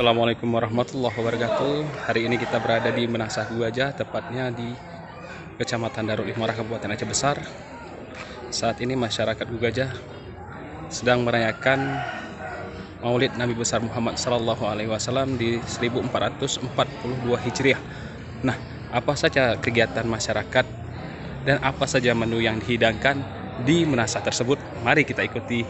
Assalamualaikum warahmatullahi wabarakatuh. Hari ini kita berada di Menasah Gajah, tepatnya di Kecamatan Darul Ihmarah, Kabupaten Aceh Besar. Saat ini masyarakat Gajah sedang merayakan Maulid Nabi besar Muhammad SAW di 1442 Hijriah. Nah, apa saja kegiatan masyarakat dan apa saja menu yang dihidangkan di Menasah tersebut? Mari kita ikuti.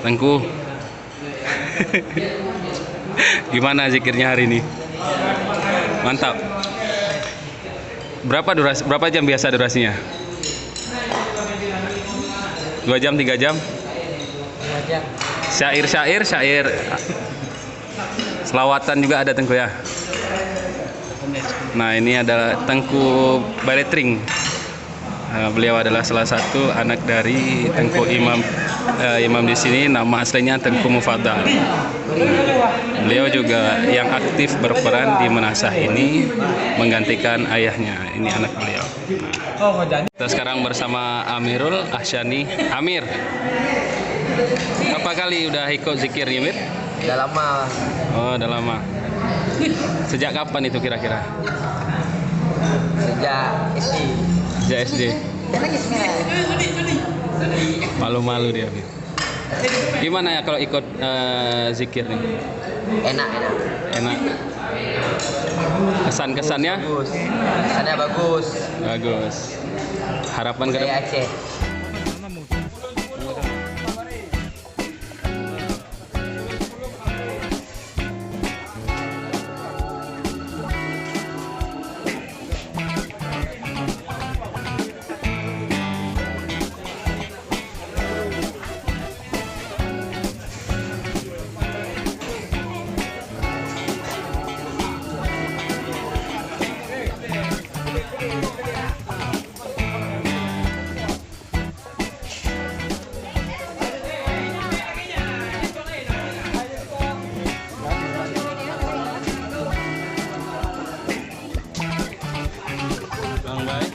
Tengku. Gimana zikirnya hari ini? Mantap. Berapa jam biasa durasinya? 2 jam, 3 jam? 2 jam. Syair. Selawatan juga ada Tengku ya. Nah, ini adalah Tengku Baletring. Beliau adalah salah satu anak dari Tengku Imam di sini. Nama aslinya Tengku Mufadal. Beliau juga yang aktif berperan di Menasah ini menggantikan ayahnya. Ini anak beliau. Kita sekarang bersama Amirul Ahsyani. Amir, berapa kali udah ikut zikir nih, Mir? Udah lama. Oh, udah lama. Sejak kapan itu kira-kira? Sejak SD. Sejak SD. Malu-malu dia. Gimana ya kalau ikut zikir nih? Enak. Enak. Kesan-kesannya? Bagus. Kesannya bagus. Bagus. Harapan ke Dari depan? Aceh. Bang Bay.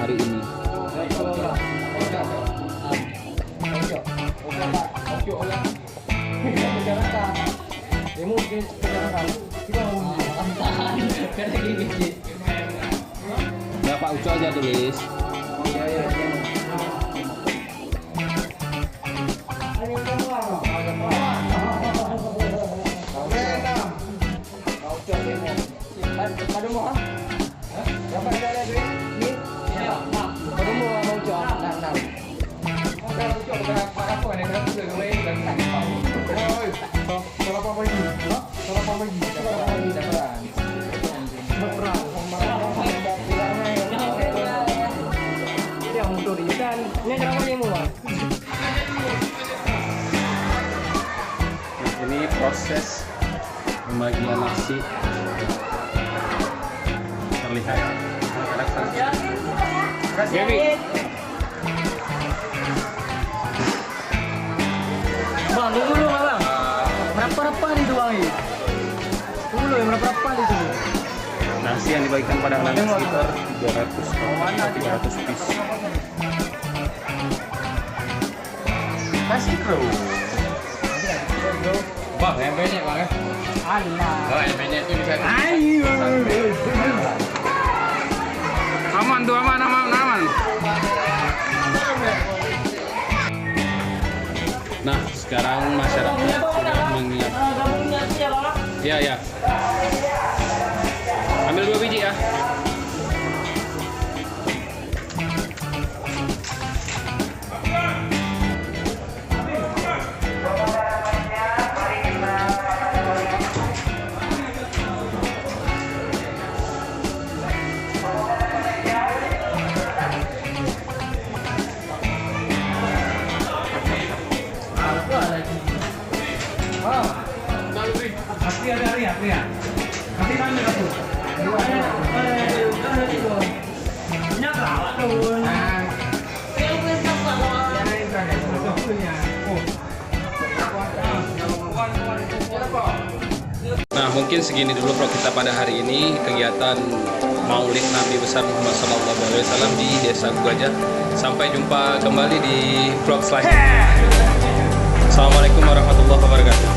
Hari ini. Berapa uco aja tulis? Ini proses pembagian nasi terlihat Gaby. Bang, tunggu dulu bang. Berapa itu bang ini? Tunggu dulu, berapa itu? Nasi yang dibagikan pada anak sekitar 300 piece. Kasih bro. Bang, yang banyak bang ya? Allah. Oh, yang banyak itu bisa. Ayo. Aman tuh, aman. Nah, sekarang masyarakat sudah menyiapkan. Ya. Ambil 2 biji ya. Nah, mungkin segini dulu vlog kita pada hari ini, kegiatan Maulid Nabi besar Muhammad SAW di Desa Gajah. Sampai jumpa kembali di vlog selanjutnya. Assalamualaikum warahmatullahi wabarakatuh.